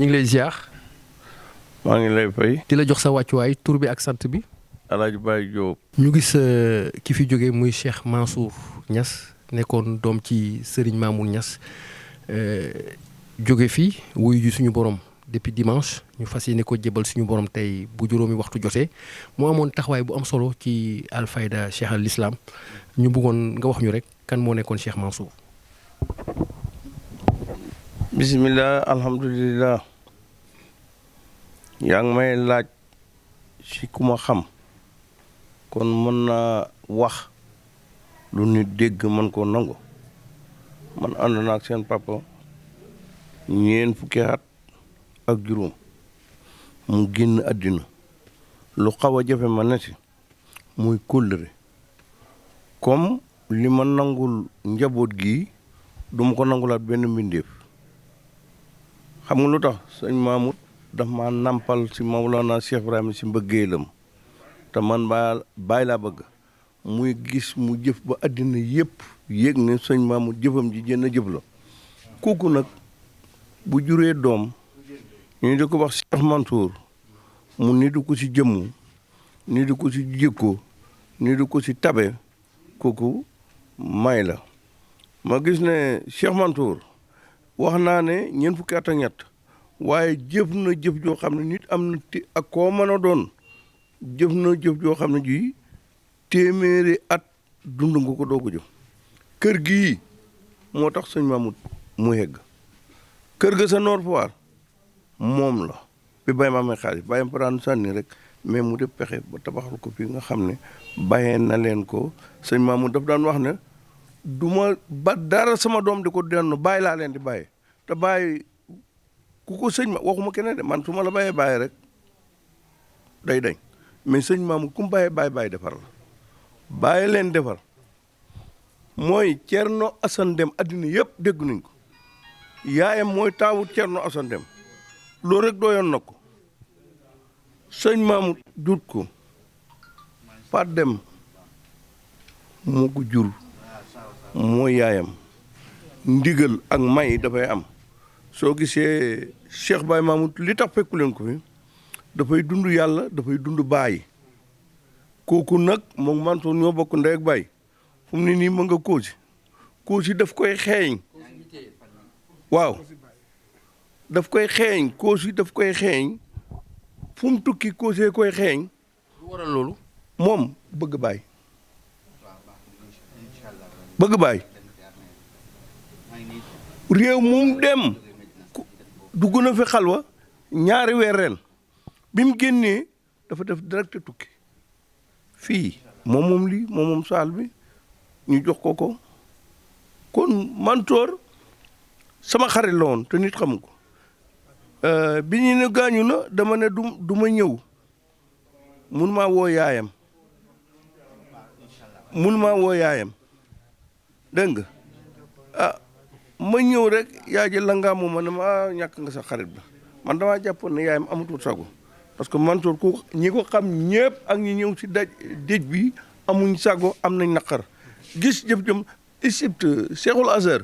ngi lay ziar. maa ngi lay fay. di la jox sa wàccuwaay tur bi ak sant bi. El Hadj Baye Diop. ñu gis ki fi jóge muy Cheikh Mansour Niass nekkoon doom ci Serigne Mamoun Niass jóge fii wuyu ji suñu borom depuis dimanche ñu fas yéene ko jébal suñu borom tey bu juróomi waxtu jotee moo amoon taxawaay bu am solo ci Alfayda Cheikh al Islam ñu bëggoon nga wax ñu rek kan moo nekkoon Cheikh Mansour. bisimilah alhamdulilah. yaa ngi may laaj ci ku ma xam kon mën naa wax lu nit dégg mën koo nangu man ànd naa ak seen papa ñeen fukki at ak juróom mu génn àddina lu xaw a jafe ma ne si muy kóllëre comme li ma nangul njaboot gi duma ko nangulaat benn mbindeef xam nga lu tax sëñ Mamoud daf ma nampal si Mawlana Cheikh Ibrahima si mbëggeelam te man bàyyi laa bëgg muy gis mu jëf ba àddina yëpp yéeg ne sëñ Mamoud jëfam ji jënn jëf la kooku nag bu juree doom ñu di ko wax Cheikh Mansour mu nitu ko si jëmmu nitu ko si jikko nitu ko si tabe kooku may la ma gis ne Cheikh Mansour wax naa ne ñeent fukki at ak ñett waaye jëf na jëf joo xam ne nit am na ak koo mën a doon jëf na jëf joo xam ne ji téeméeri at dund nga ko doo ko jëf kër gii moo tax sëñ Mamoud mu yegg kër ga sa Nord Foire moom la bi bay ma amee xaalis bàyyam paraan sànni rek mais mu def pexe ba tabaxal ko fii nga xam ne bàyyee na leen ko sëñ Mamoud daf daan wax ne du ma ba dara sama doom di ko denn bàyyi laa leen di bàyyi te bàyyi ku ko sëñ ma waxuma keneen de man su ma la bàyyee bàyyi rek day dañ mais sëñ Mamoud ku mu bàyyee bàyyi defar la bàyyi leen defar mooy Thierno Assane Deme addina yëpp dégg nañ ko yaayam mooy taawu Thierno Assane Deme loolu rek doyoon na ko sëñ Mamoud jur ko Pape Deme moo ko jur mooy yaayam ndigal ak may dafay am soo gisee Cheikh Baye Mamoud li tax fekku leen ko fi dafay dund yàlla dafay dund baay kooku nag moom Mansour ñoo bokk ndey ak baay fu mu ne nii ma nga koosi daf koy xeeñ waaw daf koy xeeñ koosi daf koy xeeñ fu mu tukki koosee koy xeeñ lu waral loolu moom bëgg baay réew mu dem dugg na fi xalwa ñaari weer ren bi mu génnee dafa def direct tukki fii moom lii moom saal bi ñu jox ko kon Mansour sama xarit la woon te nit xamu ko bi ñu ne gaañu na dama ne du ma ñëw mun maa woo yaayam dégg nga ma ñëw rek yaay ji la ngaa moom ma ne ma ñàkk nga sa xarit ba man damaa jàppoon ne yaayam amatul sago parce que Mansour ku ñi ko xam ñëpp ak ñi ñëw si déj bi amuñ sago am nañ naqar gis jëf jëm Égypte Cheikhul Azhar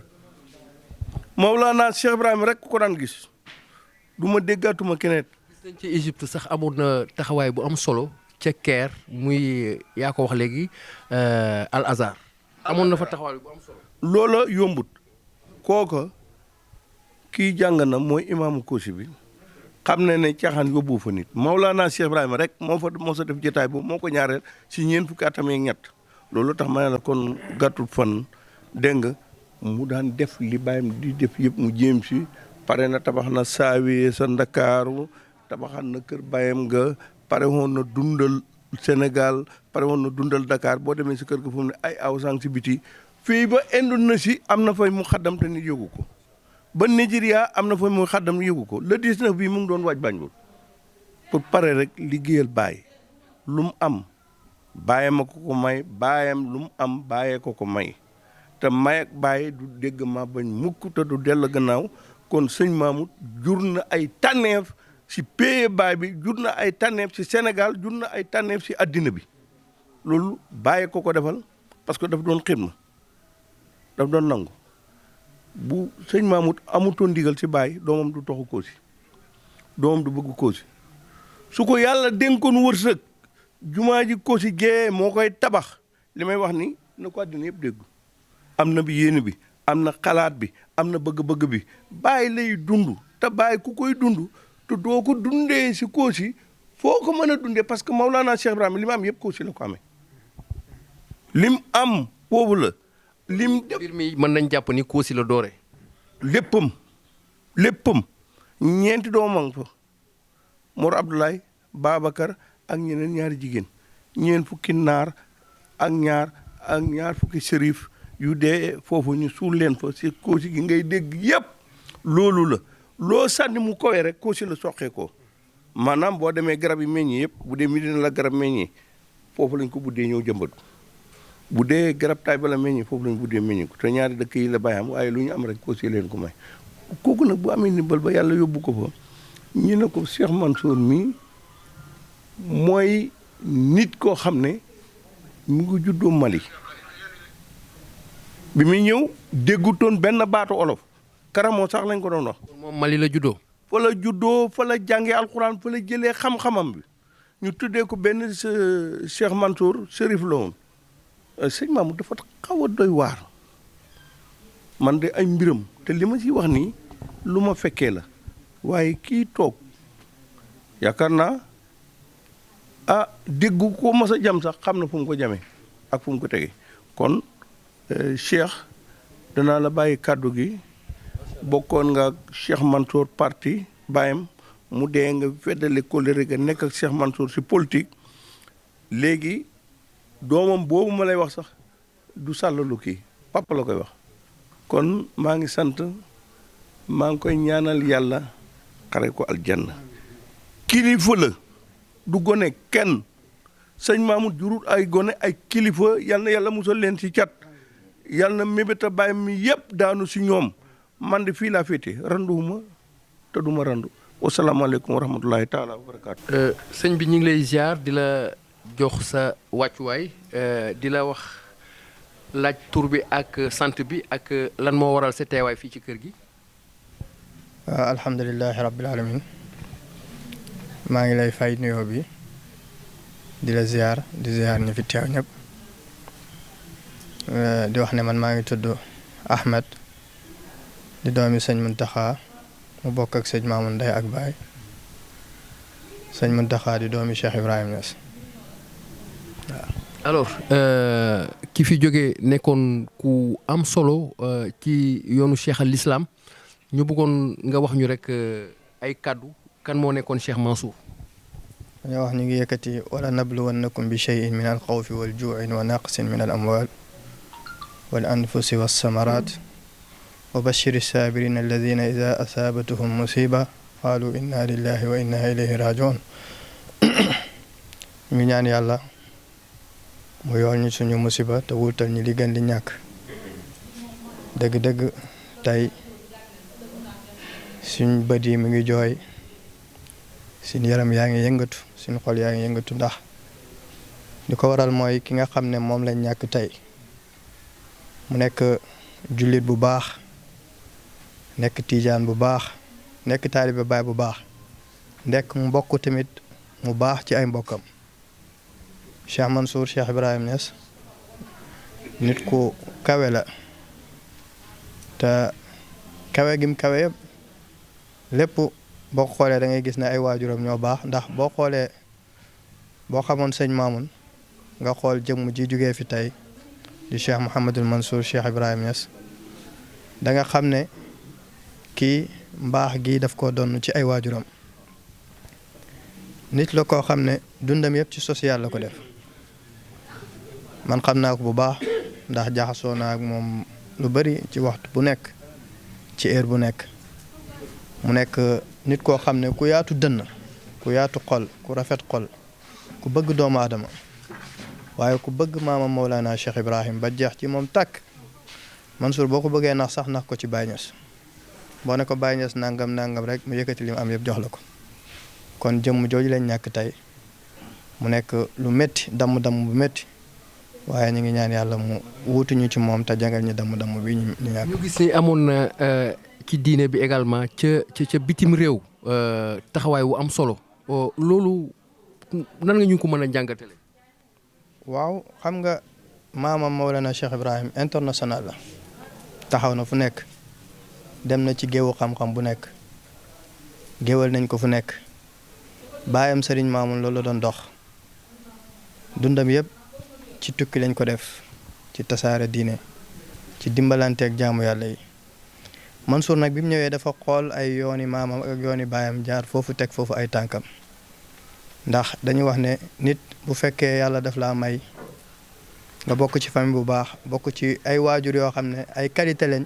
Mawlana Cheikh Ibrahima rek ku ko daan gis du ma déggaatuma keneen. gis nañ ci Égypte sax amoon na taxawaay bu am solo ca Caire muy yaa ko wax léegi Al Azhar amoon na fa taxawaay bu am solo. loola yombut kooka kii jàng na mooy imaamu Kosi bi xam ne ne caaxaan yóbbu fa nit Mawlana Cheikh Ibrahima rek moo sa def jotaay boobu moo ko ñaareel si ñeent fukki atam ak ñett loolu tax ma ne la kon gàttul fan dégg nga mu daan def li bàyyam di def yëpp mu jéem si pare na tabax na saawi sa Ndakaaru tabaxan na kër bàyyam nga pare woon na dundal Sénégal pare woon na dundal Dakar boo demee si kër ga fu mu ne ay aw sang si biti fii ba Indonésie am na fay mu xaddam te nit yëgu ko ba Nigeria am na fay mu xaddam yëgu ko le 19 bii mu ngi doon waaj Banjul pour pare rek liggéeyal baay lu mu am baayam a ko may baayam lu mu am baayee ko may te may ak baay du dégg ma bañ mukk te du dell gannaaw kon sëñ Mamoud jur na ay tànneef si paye baay bi jur na ay tànneef si Sénégal jur na ay tànneef si addina bi loolu bàyyi ko defal parce que daf doon xidma daf doon nangu bu sëñ Mamoud amutoon ndigal si baay doomam du toxu Kosi doomam du bëgg Kossy su ko yàlla dénkoon wërsëg jumaa ji Kossy gee moo koy tabax li may wax ni na ko àddina yëpp dégg am na bi yéene bi am na xalaat bi am na bëgg-bëgg bi bàyyi lay dund te bàyyi ku koy dund te doo ko dundee si Kossy foo ko mën a dundee parce que Maulana Cheikh Ibrahima li mu am yëpp Kossy la ko amee lim am boobu la lim. mbir mi mën nañ jàpp ni Kossy la doore. léppam ñeenti doomam fa Mor Abdoulaye Babacar ak ñeneen ñaari jigéen ñeent fukki naar ak ñaar fukki sërif yu dee foofu ñu suul leen fa si Kossy gi ngay dégg yëpp loolu la loo sànni mu kowee rek Kossy la soqee ko maanaam boo demee garab yi meññi yëpp bu dee Medina la garab meññi foofu lañ ko buddee ñëw jëmbatu bu dee garab Taïba la meññi foofu lañ buddee meññi ko te ñaari dëkk yi la bàyyam waaye lu ñu am rek Kossy leen ko may kooku nag bu amee ndimbal ba yàlla yóbbu ko fa ñu ne ko Cheikh Mansour mi mooy nit koo xam ne mu ngi juddoo Mali bi muy ñëw déggutoon benn baatu olof karamoo sax lañ ko doon wax. moom Mali la juddoo. fa la juddoo fa la jàngee alxuraan fa la jëlee xam-xamam bi ñu tuddee ko benn Cheikh Mansour Chérif la woon sëñ Mamour dafa xaw a doy waar man de ay mbiram te li ma ci wax nii lu ma fekkee la waaye kii toog yaakaar naa déggu ko mas a jam sax xam na fu mu ko jamee ak fu mu ko tegee kon Cheikh danaa la bàyyi kàddu gi bokkoon nga Cheikh Mansour parti bàyyam mu dee nga feddale kóllëre ga nekk ak Cheikh Mansour si politique léegi doomam boobu ma lay wax sax du sàllalu kii papa la koy wax kon maa ngi sant maa ngi koy ñaanal yàlla xare ko aljanna kilifa la du gone kenn sëñ Mamour jurul ay gone ay kilifa yal na yàlla musal leen ci cat yal na mébéta bàyyi mi yëpp daanu si ñoom man de fii laa féete randuwuma te duma randu wasalaamaaleykum wa rahmatulahi taala wa barakaatu. sëñ bi ñu ngi lay ziar di la jox sa wàccuwaay di la wax laaj tur bi ak sant bi ak lan moo waral sa teewaay fii ci kër gi. alhamdulilahi rabbil alamin maa ngi lay fay nuyoo bi di la ziar di ziar ñi fi teew ñëpp di wax ne man maa ngi tudd Ahmed di doomi sëñ Muntaxa mu bokk ak sëñ Mamoun ndey ak baay sëñ Muntaxa di doomi Cheikh Ibrahima Niass waaw. alors ki fi jóge nekkoon ku am solo ci yoonu Cheikh al Islam ñu bëggoon nga wax ñu rek ay kàddu kan moo nekkoon Cheikh Mansour. dañoo wax ñu ngi yëkkati wala nabluwannakum bi cheyin min al xawfi wal juuin wa naqsin min al amwal wal anfusi wa samarat wa bashiri saabirina alladina ida asaabatuhum musiba qaalu inna lillahi wa inna ilayhi rajiun ñu ngi ñaan yàlla mu yool ñu suñu musiba te wuutal ñi li gën li ñàkk dëgg-dëgg tey suñ bët yi mu ngi jooy suñ yaram yaa ngi yëngatu suñ xol yaa ngi yëngatu ndax li ko waral mooy ki nga xam ne moom lañ ñàkk tey mu nekk jullit bu baax nekk tiijaan bu baax nekk taalibe baay bu baax nekk mbokk tamit mu baax ci ay mbokkam Cheikh Mansour Cheikh Ibrahima Niass nit ku kawe la te kawe gim kawe yëpp lépp boo ko xoolee da ngay gis ne ay waajuram ñoo baax ndax boo xoolee boo xamoon sëñ Mamoun nga xool jëmm ji jugee fi tey di Cheikh Mouhamadul Mansour Cheikh Ibrahima Niass da nga xam ne kii mbaax gi daf ko doon ci ay waajuram nit la koo xam ne dundam yëpp ci social la ko def man xam naa ko bu baax ndax jaxasoo naa ak moom lu bari ci waxtu bu nekk ci heure bu nekk mu nekk nit koo xam ne ku yaatu dënn ku yaatu xol ku rafet xol ku bëgg doomu aadama waaye ku bëgg maamam Mawlana Cheikh Ibrahim ba jeex ci moom tàkk Mansour boo ko bëggee nax sax nax ko ci Baye Niass boo ne ko Baye Niass nangam rek mu yëkkati li mu am yëpp jox la ko kon jëmm jooju lañ ñàkk tey mu nekk lu métti damm bu métti waaye ñu ngi ñaan yàlla mu wuutuñu ci moom te jangal ñu damm bi ñu ñàkk. ñu gis ni amoon na ci diine bi également ca bitim réew taxawaay wu am solo loolu nan nga ñu ko mën a jàngatale. waaw xam nga maamam Mawlana Cheikh Ibrahim international la taxaw na fu nekk dem na ci géewu xam-xam bu nekk géewal nañ ko fu nekk baayam Serigne Mamoun loolu la doon dox dundam yëpp ci tukki lañ ko def ci tasaare diine ci dimbalanteeg jaamu yàlla yi Mansour nag bi mu ñëwee dafa xool ay yooni maamam ak yooni baayam jaar foofu teg foofu ay tànkam ndax dañu wax ne nit bu fekkee yàlla daf laa may nga bokk ci famille bu baax bokk ci ay waajur yoo xam ne ay qualité lañ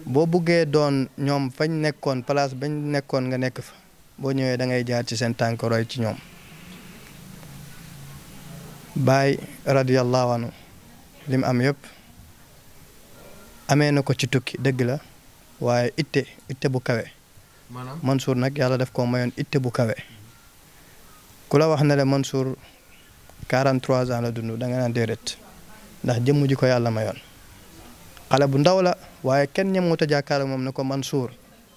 boo buggee doon ñoom fañ nekkoon place bañ nekkoon nga nekk fa boo ñëwee da ngay jaar ci seen tànk roy ci ñoom Baay radiyallahu anhu lim am yëpp amee na ko ci tukki dëgg la waaye itte bu kawe maanaam Mansour nag yàlla daf ko mayoon itte bu kawe ku la wax ne la Mansour 43 ans la dund da nga naan déedéet ndax jëmm ji ko yàlla mayoon xale bu ndaw la waaye kenn ñemut a jàkkaar ak moom ne ko Mansour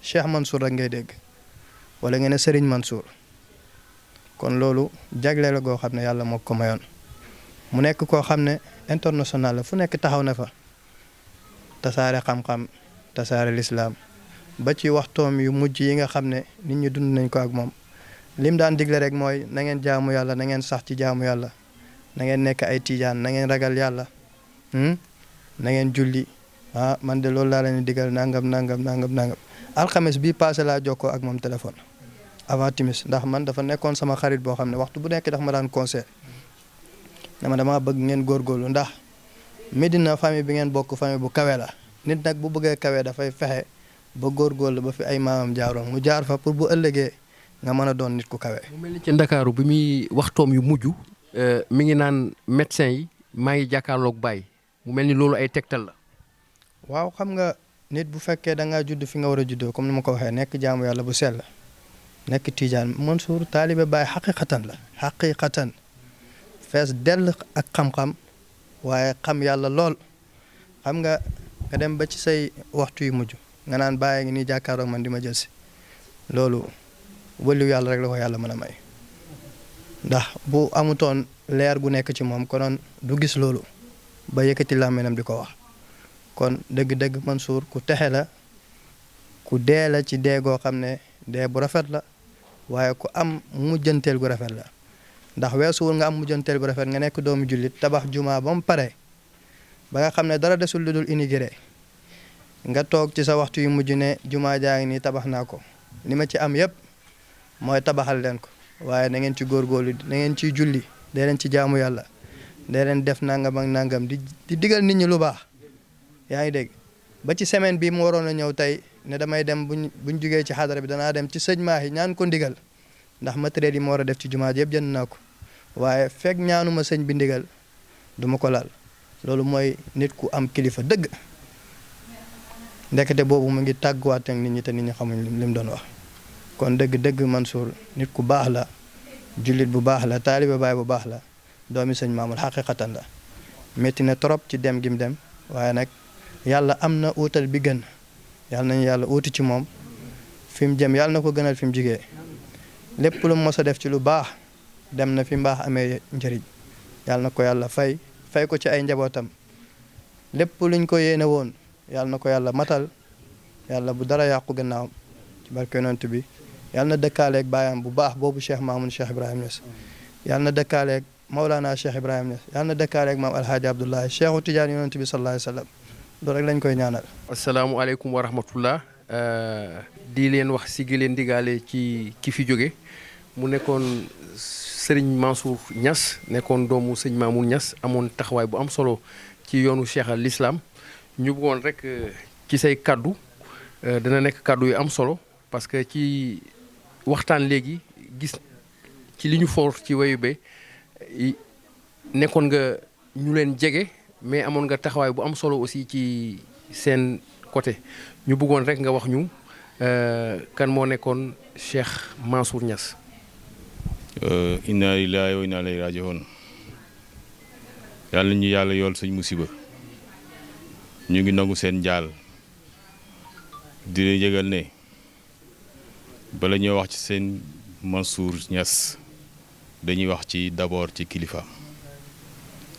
Cheikh Mansour rek ngay dégg wala ngeen ne Serigne Mansour kon loolu jagle la goo xam ne yàlla moo ko mayoon mu nekk koo xam ne international la fu nekk taxaw na fa tasaare xam-xam tasaare lislaam ba ci waxtoom yu mujj yi nga xam ne nit ñi dund nañ ko ak moom lim daan digle rek mooy na ngeen jaamu yàlla na ngeen sax ci jaamu yàlla na ngeen nekk ay tijaan na ngeen ragal yàlla na ngeen julli man de loolu laa leen di digal nangam alxames bii passé laa jokkoo ak moom téléphone avant timis ndax man dafa nekkoon sama xarit boo xam ne waxtu bu nekk dafa ma daan conseil dama bëgg ngeen góorgóorlu ndax Medina famille bi ngeen bokk famille bu kawe la nit nag bu bëggee kawe dafay fexe ba góorgóorlu ba fi ay maamam jaaroon mu jaar fa pour bu ëllëgee nga mën a doon nit ku kawe. mu mel ni ci Ndakaaru bi muy waxtoom yu mujj mi ngi naan médecin yi maa ngi jàkkaarloog Baye mu mel ni loolu ay tegtal la. waaw xam nga nit bu fekkee da ngaa judd fi nga war a juddoo comme ni ma ko waxee nekk jaamu yàlla bu sell nekk tijaan Mansour taalibe Baye xaqiqatan la xaqiqatan fees dell ak xam-xam waaye xam yàlla lool xam nga dem ba ci say waxtu yu mujj nga naan Baye ngi nii jàkkaarloog man di ma jël si loolu wëliw yàlla rek la ko yàlla mën a may ndax bu amutoon leer gu nekk ci moom konoon du gis loolu ba yëkkati làmmiñam di ko wax kon dëgg-dëgg Mansour ku texe la ku dee la ci dee goo xam ne dee bu rafet la waaye ku am mujjanteel gu rafet la ndax weesuwul nga am mujjanteel gu rafet nga nekk doomu jullit tabax jumaa ba mu pare ba nga xam ne dara desul lu dul inauguré nga toog ci sa waxtu yu mujj ne jumaa jaa ngi nii tabax naa ko li ma ci am yëpp mooy tabaxal leen ko waaye na ngeen ci góorgóorlu na ngeen ciy julli dee leen ci jaamu yàlla dee leen def nangam ak nangam di digal nit ñi lu baax yaa ngi dégg ba ci semaine bii mu waroon a ñëw tey ne damay dem buñ jugee ci xadara bi danaa dem ci sëñ Mahi ñaan ko ndigal ndax matériel yi ma war a def ci jumaa ji yëpp jënd naa ko waaye fekk ñaanuma sëñ bi ndigal du ma ko laal loolu mooy nit ku am kilifa dëgg ndekete boobu mu ngi tàgguwaat ak nit ñi te nit ñi xamuñ lim doon wax kon dëgg-dëgg Mansour nit ku baax la jullit bu baax la taalibe Baay bu baax la doomi sëñ Mamoun xaqiqatan la métti na trop ci dem gim dem waaye nag yàlla am na uutal bi gën yàlla nañu yàlla uuti ci moom fi mu jëm yàlla na ko gënal fi mu jigee lépp lu mos a def ci lu baax dem na fi mbaax amee njëriñ yàlla na ko yàlla fay ko ci ay njabootam lépp luñ ko yéene woon yàlla na ko yàlla matal yàlla bu dara yàqu gannaawam ci barke yonent bi yàlla na dëkkaaleeg baayam bu baax boobu Cheikh Mamoun Cheikh Ibrahim Niass yàlla na dëkkaaleeg Maulana Cheikh Ibrahim Niass yàlla na dëkkaaleeg maam Alhaaji Abdoulaye Cheikhu Tidiane yonent bi sallallahu alayhi wa sallam loolu rek lañ koy ñaanal. asalaamualeykum wa rahmatullah di leen wax si gi leen digaale ci ki fi jóge mu nekkoon Serigne Mansour Niass nekkoon doomu sëñ Mamoun Niass amoon taxawaay bu am solo ci yoonu Cheikh al Islam ñu bëggoon rek ci say kaddu dana nekk kaddu yu am solo parce que ci waxtaan léegi gis ci li ñu for ci wayu be nekkoon nga ñu leen jege mais amoon nga taxawaay bu am solo aussi ci seen côté ñu bëggoon rek nga wax ñu kan moo nekkoon Cheikh Mansour Niass. inna lillahi wa inna ilayhi raji'un yàlla ñu yàlla yool suñ musiba ñu ngi nangu seen jaal di leen yëgal ne bala ñoo wax ci seen Mansour Niass dañuy wax ci d'abord ci kilifaam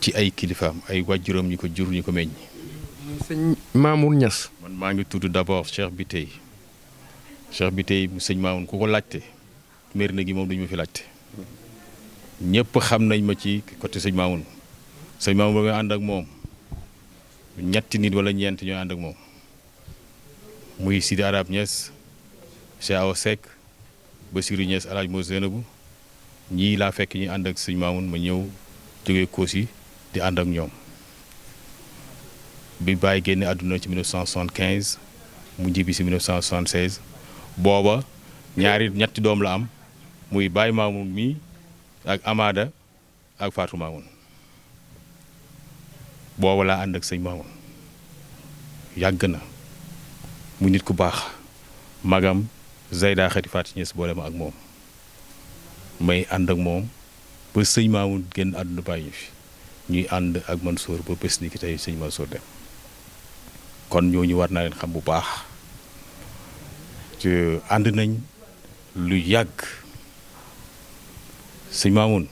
ci ay kilifaam ay wàjjuram ñu ko jur ñu ko meññ. sëñ Mamour Niass. man maa ngi tudd d'abord Cheikh Biteye mu sëñ Mamoun ku ko laajte Médina gi moom duñu ma fi laajte ñëpp xam nañ ma ci côté sëñ Mamoun ba may ànd ak moom ñetti nit wala ñeent ñooy ànd ak moom muy Sidi Arab Niass Cheikh Awa Seck Bassirou Niass El Hadj Moussa Zeynabou ñii laa fekk ñi ànd ak sëñ Mamoun ma ñëw jógee Kossy di ànd ak ñoom bi Baye génne àdduna ci 1975 mu njibbi si 1976 booba ñetti doom la am muy Baye Mamoun mi ak Amada ak Fatou Mamoun booba laa ànd ak sëñ Mamoun yàgg na mu nit ku baax magam Zeyda Khady Fatou Niass boole ma ak moom may ànd ak moom ba sëñ Mamoun génn àdduna bàyyi fi ñuy ànd ak Mansour ba bés ni ki tey sëñ Mansour dem kon ñooñu war naa leen xam bu baax te ànd nañ lu yàgg sëñ Mamoun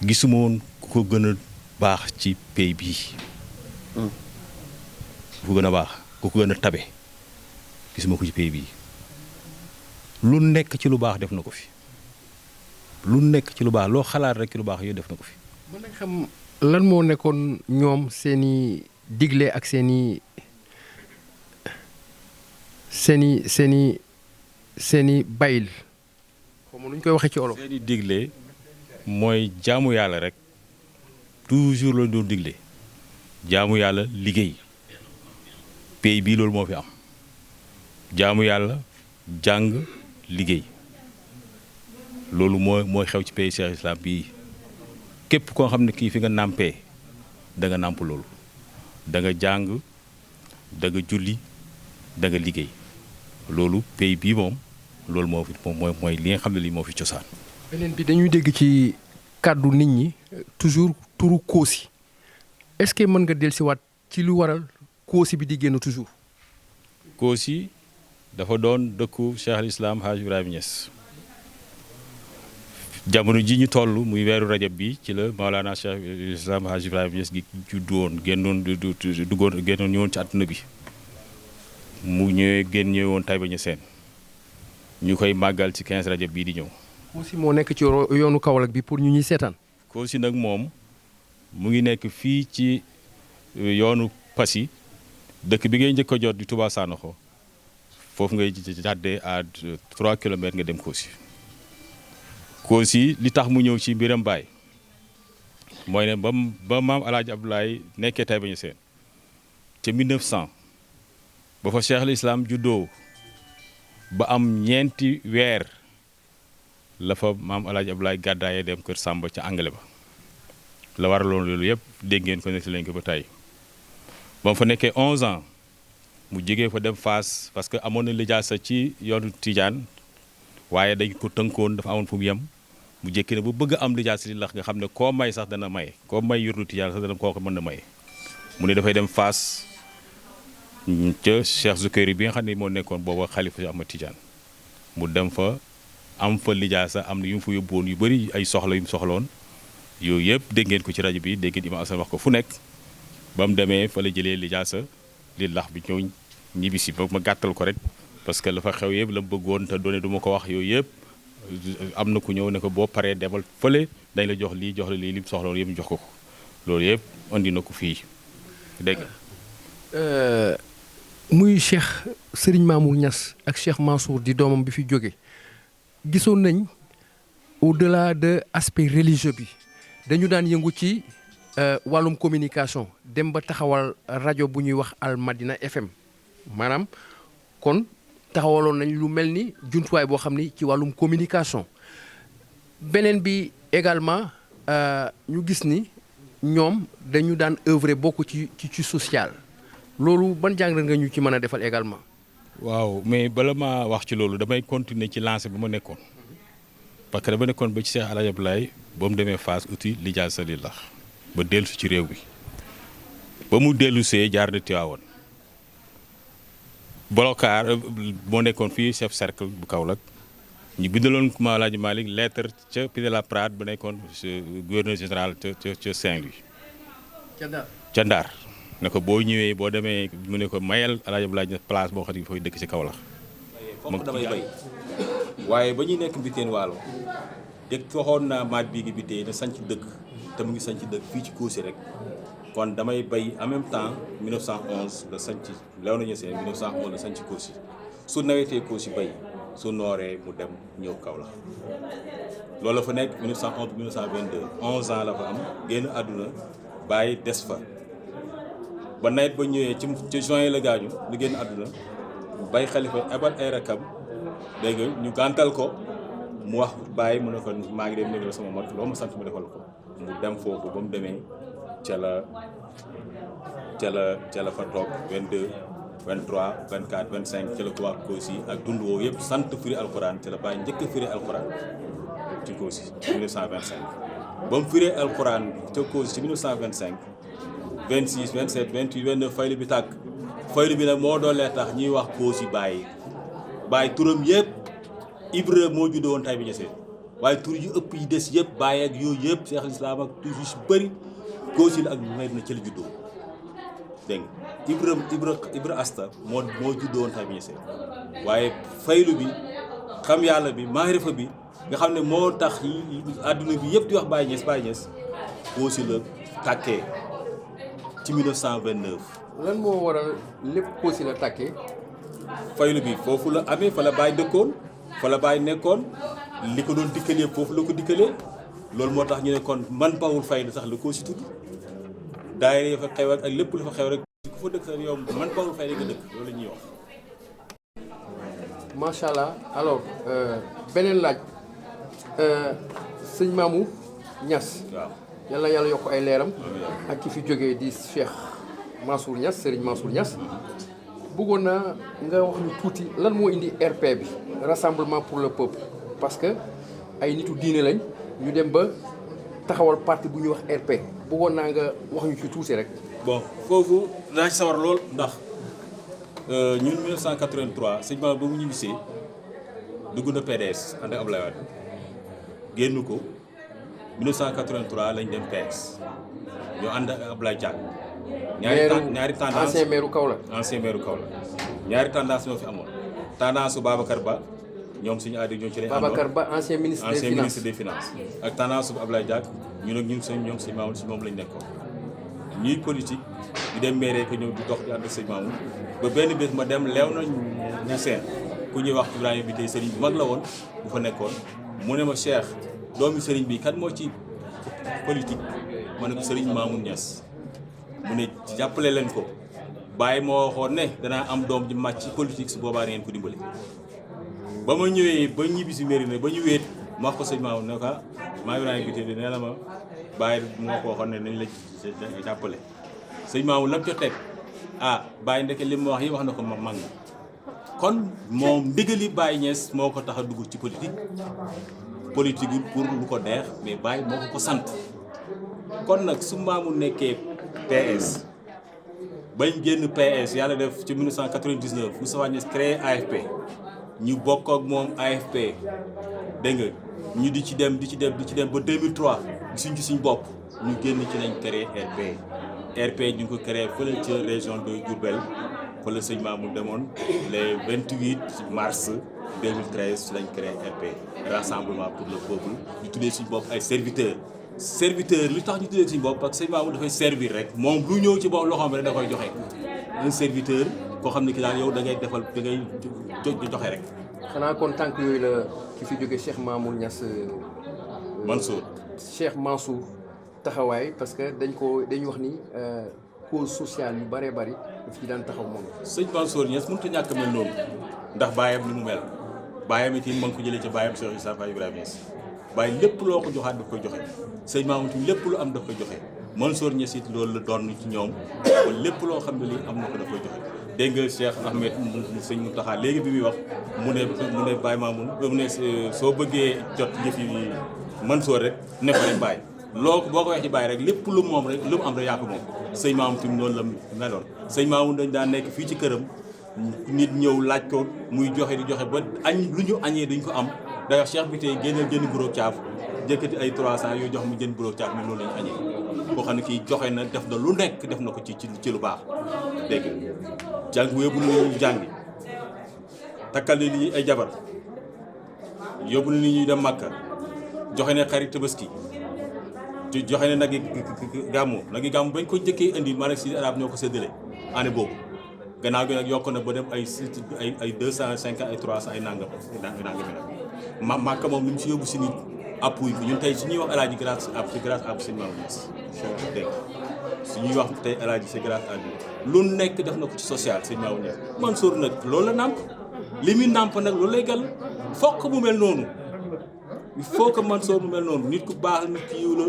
gisuma woon ku ko gën a baax ci pays bii ku ko gën a baax ku ko gën a tabe gisuma ko ci pays bii lu nekk ci lu baax def na ko fi lu nekk ci lu baax loo xalaat rek ci lu baax yooyu def na ko fi. mën nañ xam lan moo nekkoon ñoom seeni digle ak seeni bayil xaw ma nu ñu koy waxee ci olof. seeni digle mooy jaamu yàlla rek toujours lañu doon digle jaamu yàlla liggéey pays bii loolu moo fi am jaamu yàlla jàng liggéey loolu mooy xew ci pays Cheikh Islam bii képp koo xam ne kii fi nga nàmpee da nga nàmp loolu da nga jàng da nga julli da nga liggéey loolu pays bii moom loolu moo fi mooy li nga xam ne lii moo fi cosaan. beneen bi dañuy dégg ci kàddu nit ñi toujours turu Kossy est-ce que mën nga dellusiwaat ci lu waral Kossy bi di génn toujours. Kossy dafa doon dëkku Cheikh al Islam Hadj Ibrahima Niass jamono ji ñu toll muy weeru rajab bi ci la Maolana Cheikh al Islam Hadj Ibrahima Niass gi juddu woon génnoon ñëwoon ci àdduna bi mu ñëwoon Taïba Niassène ñu koy màggal ci 15 rajab bii di ñëw. Kossy moo nekk ci yoonu Kaolack bi pour ñu ñuy seetaan. Kossy nag moom mu ngi nekk fii ci yoonu Passy dëkk bi ngay njëkk a jot di Touba Sanokho foofu ngay jàddee à 3 kilomètres nga dem Kossy. Kossy li tax mu ñëw ci mbiram baay mooy ne ba maam El Hadj Abdoulaye nekkee Taïba Niassène ca 1900 ba fa Cheikh al Islam juddoo ba am ñeenti weer la fa maam El Hadj Abdoulaye gàddaayee dem kër Samba ca Anglais ba la waraloon loolu yëpp dégg ngeen ko nekk lañ ko ba tey ba mu fa nekkee 11 ans mu jógee fa dem Fass parce que amoon na lijaasa ci yoonu Tidiane waaye dañ ko tënkoon dafa amoon fu mu yem mu jékki ne bu bëgg am lijaasa li lax nga xam ne koo may sax dana maye koo may yurdu Tidiane sax dana kooku mën na maye mu ne dafay dem Fass ca Cheikh Zoukairi bi nga xam ne moo nekkoon booba xalifa Ahmad Tidiane mu dem fa am fa lijaasa am na yu mu fa yóbbuwoon yu bëri ay soxla yu mu soxloon yooyu yëpp dégg ngeen ko ci rajo bi dégg ngeen Imam Assane wax ko fu nekk ba mu demee fa la jëlee lijaasa li lax bi ñëw ñibbisi ba ma gàttal ko rek parce que la fa xew yëpp la mu bëggoon te doone du ma ko wax yooyu yëpp am na ku ñëw ne ko boo paree demal fële dañ la jox lii jox la lii li mu soxloon yëpp ñu jox ko loolu yëpp andi na ko fii dégg nga. muy Cheikh Serigne Mamour Niass ak Cheikh Mansour di doomam bi fi jóge gisoon nañ au-delà de aspect religieux bi dañu daan yëngu ci wàllum communication dem ba taxawal rajo bu ñuy wax Al Madina FM maanaam kon taxawaloon nañ lu mel ni jumtuwaay boo xam ni ci wàllum communication beneen bi également ñu gis ni ñoom dañu daan œuvrer bokk ci social loolu ban jàngat nga ñu ci mën a defal également. waaw mais bala ma wax ci loolu damay continuer ci lancé bi ma nekkoon parce que dama nekkoon ba ci Cheikh El Hadj Abdoulaye ba mu demee Fass uti lijaasa li lax ba dellu si ci réew mi ba mu dellu see jaar na Tiwaawoon Bolokaar moo nekkoon fii chef cercle bu Kaolack ñu bindaloon ma El Hadj Malick lettre ca Pinet Laprade bu nekkoon gouverneur général ca Saint-Louis. ca Ndar ne ko boo ñëwee boo demee mu ne ko mayal El Hadj Abdoulaye place boo xam ne fooy dëkk ci Kaolack. foofu damay bay waaye ba ñuy nekk Mbitéen Waalo dëkk waxoon naa maat bii gi Mbitéen na sanc dëkk te mu ngi sanc dëkk fii ci Kossy rek kon damay bay en même temps 1911 la sanc Léona Niassène 1911 la sanc Kossy su nawetee Kossy bay su nooree mu dem ñëw Kaolack loolu la fa nekk 1911 1922 11 ans la fa am génn àdduna bàyyi des fa ba nawet ba ñëwee ci juin la gaañu lu génn àdduna bay xalifa ebal ay rakam dégg nga ñu gàntal ko mu wax bàyyi mu ne ko maa ngi dem négal sama mag loo ma sant mu defal ko mu dem foofu ba mu demee ca la fa toog 22 23 24 25 ca la ko wax Kossy ak dund woowu yëpp sant firi alxuraan ca la bàyyi njëkk a firi alxuraan ci Kossy 1925 ba mu firee alxuraan ca Kossy ci 1925 26 27 28 29 faylu bi tàkk faylu bi nag moo doolee tax ñuy wax Kossy bàyyi turam yëpp Ibra moo juddoo woon Taïba Niassène waaye tur yu ëpp yi des yëpp bàyyi ak yooyu yëpp Cheikh Islam ak tur yu si bëri Kossy la ak may na ca la juddoo dégg nga Ibra Asta moo juddoo woon Taïba Niassène waaye faylu bi xam yàlla bi maarifa bi nga xam ne moo tax àdduna bi yëpp di wax Baye Niass Kossy la tàkkee ci 1929. lan moo waral lépp Kossy la tàkkee. faylu bi foofu la amee fa la Baye dëkkoon fa la Baye nekkoon li ko doon dikkalee foofu la ko dikkalee loolu moo tax ñu ne kon man Pawul Fayda sax la Kossy tudd daayira ya fa xew ak lépp lu fa xew rek ku fa dëkk sax yow man Pawul Fayda nga dëkk loolu la ñuy wax. macha allah alors beneen laaj sëñ Mamou Niass. waaw yàlla yàlla yokk ay leeram. ak ki fi jógee di Cheikh Mansour Niass Serigne Mansour Niass. bëggoon naa nga wax ñu tuuti lan moo indi RP bi rassemblement pour le peuple parce que ay nitu diine lañ ñu dem ba taxawal parti bu ñuy wax RP bëggoon naa nga wax ñu ci tuuti rek. bon foofu daa ci sawar lool ndax ñun 1983 sëñ Ba ba mu ñibbisee dugg na PDS ànd ak Abdoulaye Wade génn ko 1983 lañ dem PS ñu ànd ak Abdoulaye Diack. ñaari tendance ancien maire Kaolack. ñaari tendance ñoo fi amoon tendance su Babacar Ba ñoom suñu aadi ñoo ci lañ àndoon Babacar Ba ancien ministre des finances ak tendance su Abdoulaye Diack ñun ak ñun ñoom sëñ Mamoun si moom lañ nekkoon ñuy politique di dem maire ko ñëw di dox di ànd ak sëñ Mamoun ba benn bés ma dem Léona Niassène ku ñuy wax Ibrahima bi tey sëriñ bu mag la woon bu fa nekkoon mu ne ma Cheikh doomi sëriñ bi kan moo ci politique ma ne ko sëriñ Mamoun Niass mu ne jàppale leen ko Baye moo waxoon ne danaa am doom ji màcc ci politique su boobaa ngeen ko dimbali ba ma ñëwee ba ñibbi si mairie ne ba ñu wéet ma wax ko sëñ Mamoun ne ko maa Ibrahima bi tey nee na ma Baye moo ko waxoon ne nañ la jàppale sëñ Mamoun lam ca teg Baye ndeke li ma wax yi wax na ko ma mag kon moom ndigali Baye Niass moo ko tax a dugg ci politique pour lu ko neex mais Baye moo ko sant kon nag su Mamoun nekkee PS bañ génn PS yàlla def ci 1999 Moustapha Niasse créé AFP ñu bokk ak moom AFP dégg nga ñu di ci dem ba 2003 gisuñ ci suñ bopp ñu génn ci lañ créé RP ñu ngi ko créé fële ca région de Diourbel fa la sëñ Mamoun demoon les 28 mars 2013 ci lañ créé RP rassemblement pour le peuple ñu tuddee suñ bopp ay serviteur li tax ñu tuddee suñu bopp parce que sëñ Mamoun dafay servir rek moom lu ñëw ci bopp loxoom rek da koy joxe un serviteur koo xam ne ki daal yow da ngay defal da ngay joxe rek. xanaa kon tànk yooyu la ki fi jóge Cheikh Mamoun Niass. Cheikh Mansour taxawaay parce que dañu wax ni cause sociale yu bëree bëri daf ci daan taxaw moom. sëñ Mansour Niass mënut a ñàkk mel noonu ndax baayam ni mu mel baayam itam ma ngi ko jëlee ci baayam Cheikh Issa Faye Ibrahima Niass. waaye lépp loo ko joxaat daf koy joxe sëñ Mamoun tamit lépp lu am daf koy joxe Mansour Niass it loolu la doon ci ñoom kon lépp loo xam ne lii am na ko daf koy joxe dégg nga Cheikh Ahmed sëñ Mountakha léegi bi muy wax mu ne Baye Mamoun mu ne soo bëggee jot yëf yi Mansour rek ne ko rek Baye loo boo ko wax ci Baye rek lépp lu moom rek lu mu am rek yaa ko moom sëñ Mamoun tamit noonu la meloon sëñ Mamoun dañ daan nekk fii ci këram nit ñëw laaj ko muy joxe di joxe ba añ lu ñu añee dañ ko am d'ailleurs cheikh bi tey génneel jënd bureau caaf jëkkati ay 300 yooyu jox mu jënd bureau caaf ni loolu lañu añee boo xam ne kii joxe na def na lu nekk def na ko ci lu baax dégg jàng yóbbu nañu jàngi takkal ni ñi ay jabar yóbbu na nit ñuy dem Màkka joxe ne xarit Tabaski joxe ne nag yi gàmmu bañ ko njëkkee indi maanaam si arab ñoo ko séddale année boobu gannaaw gi nag yokk na ba dem ay 250 ay 300 ay nangam Màkka moom li mu si yóbbu si nit appui ko ñun tey su ñuy wax alaaji grâce à sëñ Maodo Niass dégg su ñuy wax tey alaaji c'est grâce à lui lu nekk def na ko ci social sëñ Maodo Niass Mansour nag loolu la nàmp li muy nàmp nag loolu lay gàll fokk mu mel noonu il faut que Mansour mu mel noonu nit ku baax nit ki yiw la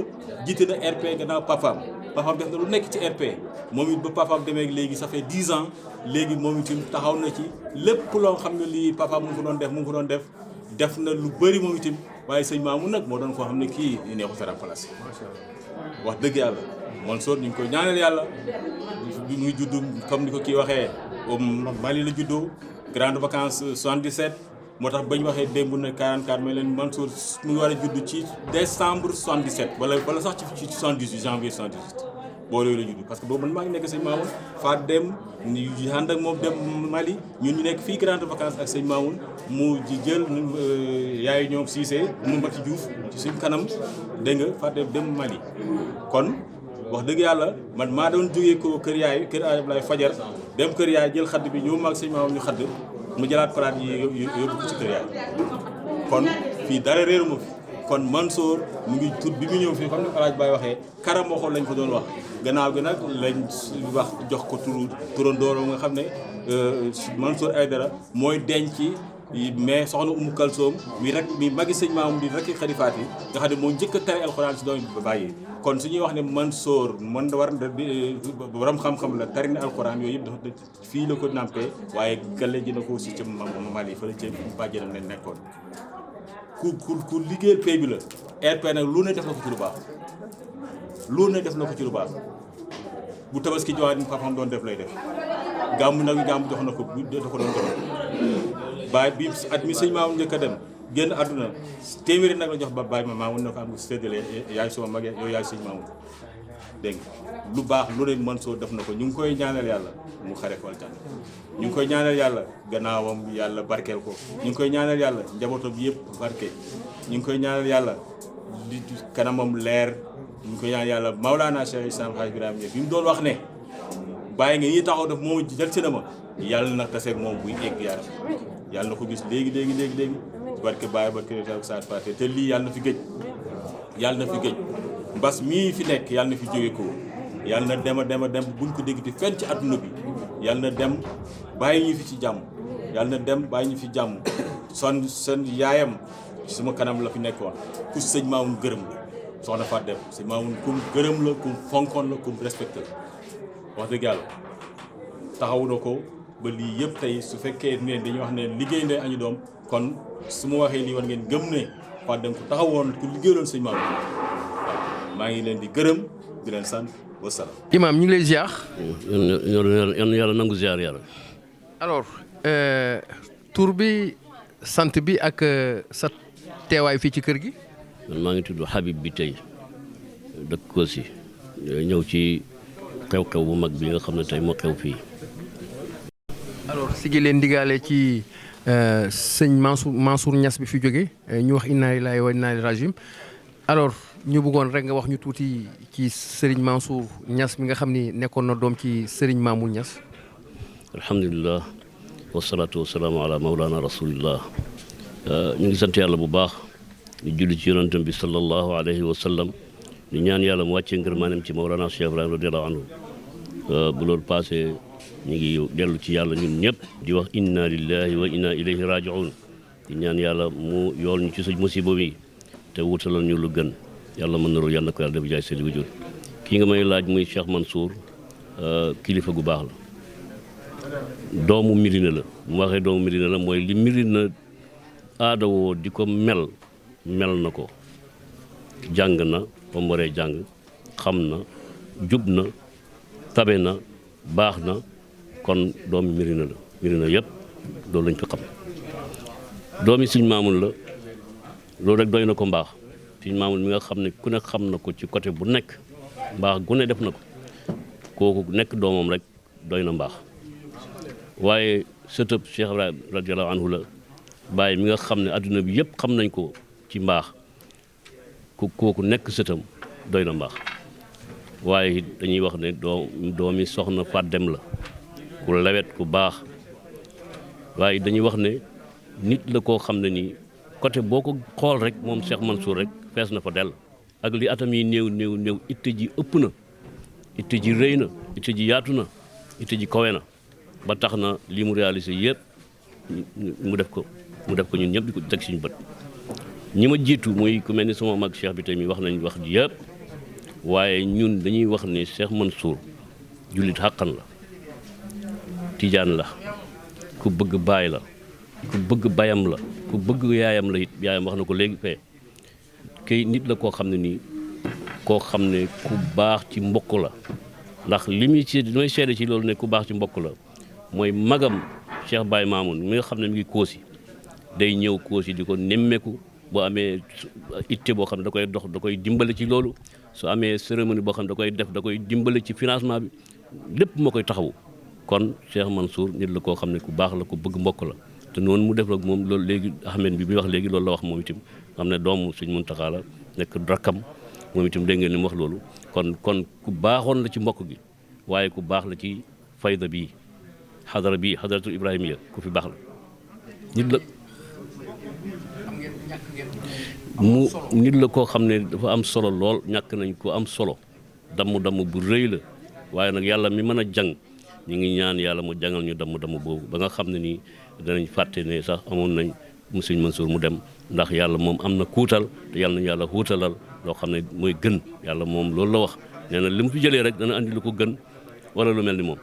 jiite na RP gannaaw papaam def na lu nekk ci RP moom it ba papaam demee léegi ça fait 10 ans léegi moom itam taxaw na ci lépp loo xam ne lii papaam mu ngi ko doon def na lu bëri moom itam waaye sëñ Mamoun nag moo doon koo xam ne kii neexu sa remplacé wax dëgg yàlla Mansour ñu ngi koy ñaanal yàlla bi muy judd comme ni ko kii waxee Mali la juddoo grande vacances 77 moo tax bañ waxee démb na 44 mais leen Mansour mu ngi war a judd ci décembre 77 wala sax ci 78 janvier 78 boo loolu la judd parce que boobu man maa ngi nekk sëñ Mamoun Faat dem ñu ànd ak moom dem Mali ñun ñu nekk fii grande vacances ak sëñ Mamoun mu jël yaay ñoom Cissé mu Mbacke Diouf ci suñ kanam dégg nga Faat dem Mali kon wax dëgg yàlla man maa doon jógee ko kër Ablaye fajar dem kër yaay jël xadd bi ñëw maag sëñ Mamoun ñu xadd mu jëlaat paraat yi yóbbu ko ci kër yaay kon fii dara réeru ma fi kon Mansour mu ngi tudd bi mu ñëw fii comme ni Alaaji Baye waxee Karamoxo lañ ko doon wax gannaaw gi nag lañ wax jox ko turandooro nga xam ne Mansour Aïdara mooy denc mais soxna Umu Kalsoom mi magi sëñ Mamoun di rekk xalifaat yi nga xam ne moo njëkk a tere alxuraan si doom ba bàyyi kon su ñuy wax ne Mansour man war borom xam-xam la tari na alxuraan yooyu yëpp dafa fii la ko nampé waaye gale ji na ko aussi ca Mali fa la ca bàjjenam ne nekkoon ku liggéeyal pay bi la RP nag lu ne def na ko ci lu baax bu tabaski jowaat ni papam doon def lay def gàmmu nag gàmmu jox na ko da ko doon jox baay bi at mi sëñ Mamoun njëkk a dem génn àdduna téeméeri nag la jox ba baay ma Mamoun na ko am séddale yaay suma mag yow yaay sëñ Mamoun dégg nga lu baax lu ne Mansour def na ko ñu ngi koy ñaanal yàlla mu xare ko aljanna ñu ngi koy ñaanal yàlla gannaawam yàlla barkeel ko ñu ngi koy ñaanal yàlla njabootam bi yëpp barke ñu ngi koy ñaanal yàlla di kanamam leer ñu ngi koy ñaanal yàlla Maulana Cheikh Islam Hadj Ibrahima Niass bi mu doon wax ne bàyyi nga ñi taxaw def moom jël si na ma yàlla na taseeg moom buy egg yaram yàlla na ko gis léegi barke Baye barke Saat Faté te lii yàlla na fi gëj mbas mii fi nekk yàlla na fi jóge ko yàlla na dem buñ ko déggati fenn ci adduna bi yàlla na dem bàyyi ñu fi ci jàmm yàlla na dem bàyyi ñu fi jàmm son yaayam suma kanam la fi nekkoon ku sëñ Mamoun gërëm la soxna Faat dem sëñ Mamoun kum gërëm la kum fonkoon la kum respecté la wax dëgg yàlla taxawu na ko ba lii yëpp tey su fekkee ne dañuy wax ne liggéey ndey añu doom kon su ma waxee lii war ngeen gëm ne Faat dem ku taxawoon ku liggéeyaloon sëñ Mamoun waaw maa ngi leen di gërëm di leen sant wasalaam. Imaam ñu ngi lay ziar. yàlla nangu ziar yàlla. alors tur bi sant bi ak sa teewaay fii ci kër gi. man maa ngi tudd Habib bi tey dëkk Kossy ñëw ci xew-xew bu mag bi nga xam ne tey moo xew fii. alors si gi leen ndigaale ci sëñ Mansour Niass bi fi jóge ñu wax inna lillahi wa inna ilayhi rajiun alors ñu bëggoon rek nga wax ñu tuuti ci Serigne Mansour Niass mi nga xam ni nekkoon na doom ci Serigne Mamoun Niass. alhamdulilah wasalaatu wasalaamu ala maulana rasulillah ñu ngi sant yàlla bu baax di julli ci yonentam bi sallallahu alayhi wa sallam di ñaan yàlla mu wàccee ngërmaanem ci maulana Cheikh Ibrahima radiallahu anhu bu loolu passé ñu ngi dellu ci yàlla ñun ñëpp di wax inna lillahi wa inna ilayhi rajiun di ñaan yàlla mu yool ñu ci suñ musiba bi te wutalal ñu lu gën yàlla mën na loolu yàlla na ko yàlla def jaay seen wujur kii nga may laaj muy Cheikh Mansour kilifa gu baax la doomu Médina la mu waxee doomu Médina la mooy li Médina aadawoo di ko mel na ko jàng na ba mu waree jàng xam na jub na tabe na baax na kon doomu Médina la Médina yëpp loolu lañ fi xam doomi Sëñ Maamun la loolu rek doy na ko mbaax Sëñ Maamun mi nga xam ne ku ne xam na ko ci côté bu nekk mbaax gu ne def na ko kooku nekk doomam rek doy na mbaax waaye sëtëb Cheikh Ibrahim radiyallahu anhu la bàyyi mi nga xam ne adduna bi yëpp xam nañ ko ci mbaax kooku nekk sëtam doy na mbaax waaye dañuy wax ne doomi soxna Fat Dem la ku lewet ku baax waaye dañuy wax ne nit la koo xam ne nii côté boo ko xool rek moom Cheikh Mansour rek fees na fa dell ak li atam yi néew itte ji ëpp na itte ji rëy na itte ji yaatu na itte ji kawe na ba tax na lii mu réalisé yëpp mu def ko ñun ñëpp di ko teg suñu bët ñi ma jiitu muy ku mel ni sama mag Cheikh bi tamit wax nañ wax ji yëpp waaye ñun dañuy wax ne Cheikh Mansour jullit xàqan la tijaan la ku bëgg baay la ku bëgg bayam la ku bëgg yaayam la it yaayam wax na ko léegi fee kay nit la koo xam ne nii koo xam ne ku baax ci mbokk la ndax li muy seede ci loolu ne ku baax ci mbokk la mooy magam Cheikh Baye Mamoun mi nga xam ne mi ngi Koosi day ñëw Koosi di ko nemmeeku boo amee itte boo xam ne da koy dox da koy dimbale ci loolu su amee cérémonie boo xam ne da koy def da koy dimbale ci financement bi lépp moo koy taxawu kon Cheikh Mansour nit la koo xam ne ku baax la ku bëgg mbokk la te noonu mu def ak moom loolu léegi Ahmed bi wax léegi loolu la wax moom itam xam ne doomu Sëñ Muntaxa la nekk rakkam moom itam dégg ngeen li mu wax loolu kon ku baaxoon la ci mbokk gi waaye ku baax la ci fayda bii xadaratul ibrahimiya ku fi baax la nit la koo xam ne dafa am solo lool ñàkk nañ ko am solo damm bu rëy la waaye nag yàlla mi mën a jàng ñu ngi ñaan yàlla mu jàngal ñu damm boobu ba nga xam ne nii danañ fàtte ne sax amoon nañ Sëñ Mansour mu dem ndax yàlla moom am na kuutal te yàlla nañu yàlla xuutalal loo xam ne mooy gën yàlla moom loolu la wax nee na li mu fi jëlee rek dana andi lu ko gën wala lu mel ni moom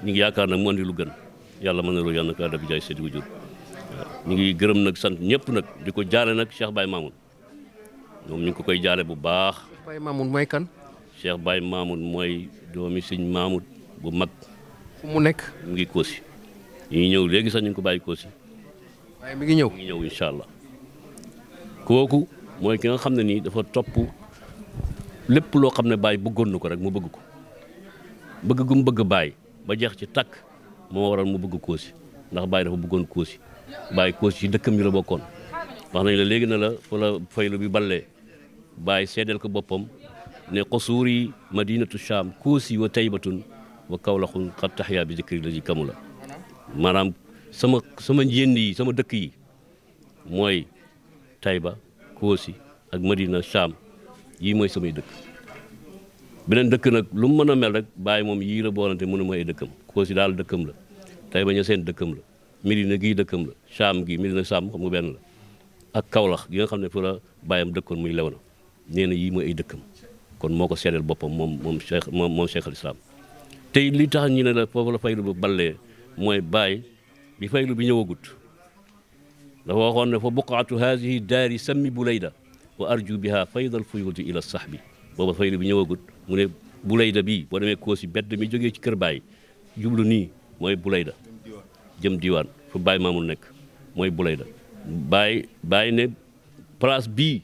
ñu ngi yaakaar nag mu andi lu gën yàlla mën na loolu yàlla na ko def jaay seeti wujur ñu ngi gërëm nag sant ñëpp nag di ko jaale nag Cheikh Baye Mamoun moom ñu ngi ko koy jaale bu baax. Baye Mamoun mooy kan. Cheikh Baye Mamoun mooy doomi Sëñ Mamoun bu mag. fu mu nekk. mu ngi Koosi ñu ngi ñëw léegi sax ñu ngi ko bàyyi Koosi. waaye mi ngi ñëw. mi ngi ñëw incha allah kooku mooy ki nga xam ne nii dafa topp lépp loo xam ne Baye bëggoon na ko rek mu bëgg ko bëgg gu mu bëgg Baye ba jeex ci takk moo waral mu bëgg Koosi ndax Baye dafa bëggoon Koosi Baye Koosi ci dëkkam yi la bokkoon wax nañ la léegi na la fa la faylu bi ballee Baye seedeel ko boppam ne qosuuri madinatu Sham Koosi wa taybatun wa kawlaxun xat taxyaa bi zikri la ji kamu la maanaam sama njënd yi sama dëkk yi mooy Tayba Koosi ak Madina Sham yii mooy samay dëkk beneen dëkk nag lu mu mën a mel rek Baye moom yii la boolante mënu ma ay dëkkam Koosi daal dëkkam la Tayba ña seen dëkkam la Medina gii dëkkam la Sham gi Medina Sham xam nga benn la ak Kawlax gi nga xam ne fa la Bayam dëkkoon muy Léona nee na yii mooy ay dëkkam kon moo ko seedeel boppam moom Cheikh al Islam tey li tax ñu ne la foofu la faylu bu ballee mooy Baye bi faylu bi ñëwagut dafa waxoon ne fa buqaatu haadihi daari sammi bulayda wa arju biha faydal fuyuti ila sahbi booba faylu bi ñëwagut mu ne bulayda bii boo demee Koosi bedd mi jógee ci kër Baye jublu nii mooy bulayda jëm diwaan fu Baye Mamoun nekk mooy bulayda Baye ne place bii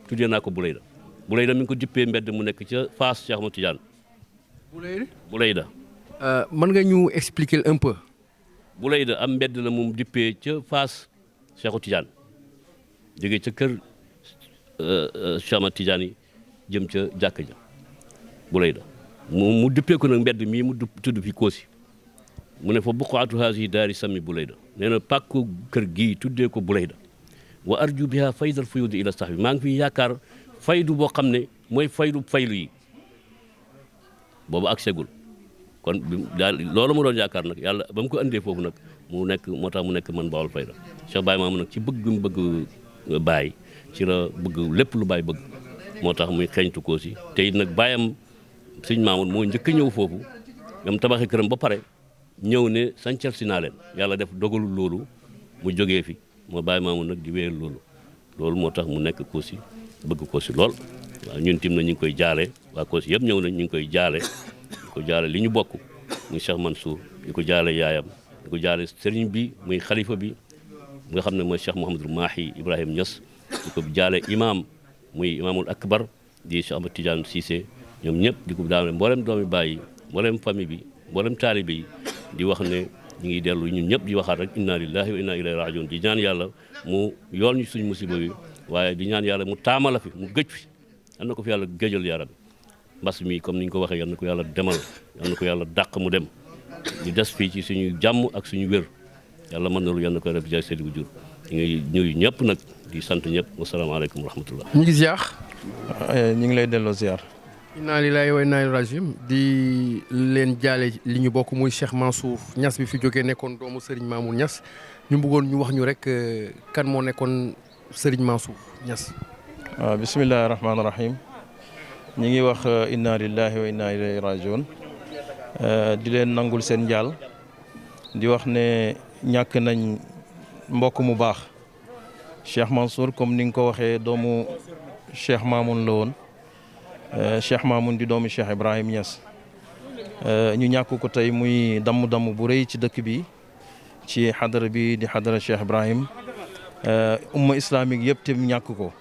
tuddee naa ko bulayda mi ngi ko dippee mbedd mu nekk ca Fass Cheikh Ahmad Tidiane bulayda mën nga ñu expliquer un peu. bulayda am mbedd la moom dippee ca Fass Cheikh Tidiane jógee ca kër Cheikh Ahmad Tidiane yi jëm ca jàkka ja bulayda mu dippee ko nag mbedd mii mu tudd fi Koosi mu ne fa buqaatu haasihi daari sammi bulayda nee na pàkku kër gii tuddee ko bulayda wa arju biha faydal fuyudi ila sahbi maa ngi fi yaakaar faydu boo xam ne mooy faydu yi boobu ak segul kon daal loolu mu doon yaakaar nag yàlla ba mu ko andee foofu nag moo tax mu nekk man Baol Fayda Cheikh Baye Mamoun nag ci bëgg Baye ci la bëgg lépp lu Baye bëgg moo tax muy xeeñtu Koosi te it nag baayam Sëñ Mamoun moo njëkk a ñëw foofu ngam tabaxi këram ba pare ñëw ne sancal si naa leen yàlla def dogalul loolu mu jógee fi moo Baye Mamoun nag di wéyal loolu moo tax mu nekk Koosi bëgg Koosi lool waaw ñun tim na ñu ngi koy jaale waa Koosi yëpp ñëw nañ ñu ngi koy jaale li ñu bokk muy Cheikh Mansour di ko jaale yaayam di ko jaale sëriñ bi muy xalifa bi nga xam ne mooy Cheikh Mouhamadul Mahi Ibrahima Niass di ko jaale imam muy imaamul akbar di Cheikh Ahmad Tidiane Cissé ñoom ñëpp di ko daal mboolem doomi bàyyi mboolem famille bi mboolem taalibe yi di wax ne ñu ngi dellu ñun ñëpp di waxaat rek inna lillahi wa inna ilayhi rajiun di ñaan yàlla mu yool ñu suñ musiba bi waaye di ñaan yàlla mu taamala fi mu gëj fi yal na ko fi yàlla gëjal yaram mbas mi comme ni ñu ko waxee yal na ko yàlla demal yal na ko yàlla dàq mu dem ñu des fii ci suñu jàmm ak suñu wér yàlla mën na lu yal na ko def jaay seedi bu jur ñu ngi ñuy ñëpp nag di sant ñëpp wasalaamaaleykum wa rahmatullah. ñu ngi ziar. ñu ngi lay delloo ziar. inna lillahi wa inna ilayhi rajiun di leen jaale li ñu bokk muy Cheikh Mansour Niass bi fi jógee nekkoon doomu Serigne Mamoun Niass ñu bëggoon ñu wax ñu rek kan moo nekkoon Serigne Mansour Niass. waaw bismillahi rahmaani rahim ñu ngi wax inna lillahi wa inna ilayhi rajiun di leen nangul seen njaal di wax ne ñàkk nañ mbokk mu baax Cheikh Mansour comme ni nga ko waxee doomu Cheikh Mamoun la woon. Cheikh Mamoun di doomu Cheikh Ibrahim Niass ñu ñàkk ko tey muy damm-damm bu rëy ci dëkk bi ci xadara bi di xadara Cheikh Ibrahim umma islamique yëpp te ñàkk ko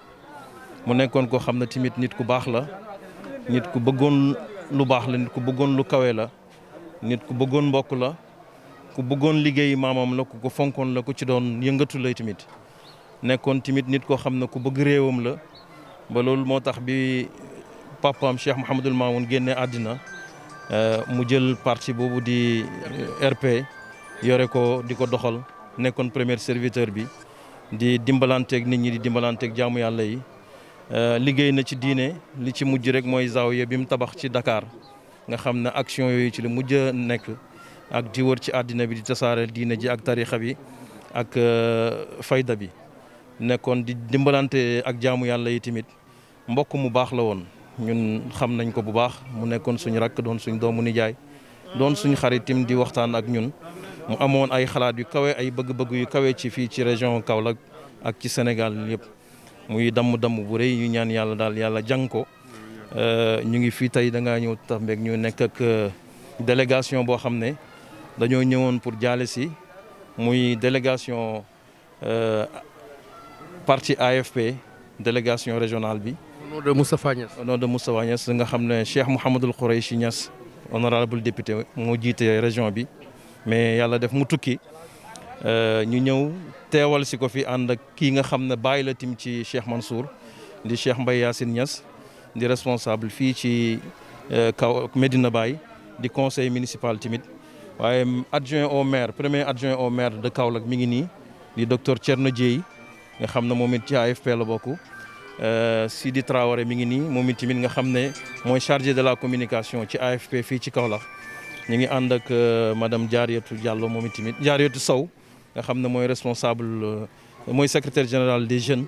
mu nekkoon ko xam ne tamit nit ku baax la nit ku bëggoon lu baax la nit ku bëggoon lu kawe la nit ku bëggoon mbokk la ku bëggoon liggéey maamam la ku ko fonkoon la ku ci doon yëngatu lay tamit nekkoon tamit nit koo xam ne ku bëgg réewam la ba loolu moo tax bi papaam Cheikh Mouhamadul Mamoun génne àddina mu jël parti boobu di RP yore ko di ko doxal nekkoon premier serviteur bi di dimbalanteeg nit ñi di dimbalanteeg jaamu yàlla yi liggéey na ci diine li ci mujj rek mooy zaawiya bi mu tabax ci Dakar nga xam ne action yooyu ci la mujj a nekk ak di wër ci àddina bi di tasaare diine ji ak tarixa bi ak fayda bi nekkoon di dimbalante ak jaamu yàlla yi tamit mbokk mu baax la woon. ñun xam nañ ko bu baax mu nekkoon suñu rakk doon suñ doomu nijaay doon suñu xaritim di waxtaan ak ñun mu amoon ay xalaat yu kawe ay bëgg-bëgg yu kawe ci fii ci région Kaolack ak ci Sénégal yëpp muy damm-damm bu rëy ñu ñaan yàlla daal yàlla jàng ko ñu ngi fii tey da ngaa ñëw tax mbéeg ñu nekk ak délégation boo xam ne dañoo ñëwoon pour jaale si muy délégation parti AFP délégation régionale bi. au nom de Moustapha Niass. au nom de Moustapha Niass nga xam ne Cheikh Mouhamadul Khoureychi Niass honorable député moo jiite région bi mais yàlla def mu tukki ñu ñëw teewal si ko fi ànd ak kii nga xam ne bàyyi la tim ci Cheikh Mansour di Cheikh Mbaye Yacine Niass di responsable fii ci kaw Medina Baye di conseil municipal tamit waaye adjoint au maire premier adjoint au maire de Kaolack mi ngi nii di docteur Thierno Dieye nga xam ne moom it ci AFP la bokk. Sidi Traoré mi ngi nii moom it tamit nga xam ne mooy chargé de la communication ci AFP fii ci Kaolack ñu ngi ànd ak madame Diariatou Diallo moom it tamit Diariatou Sow nga xam ne mooy responsable mooy secrétaire général des jeunes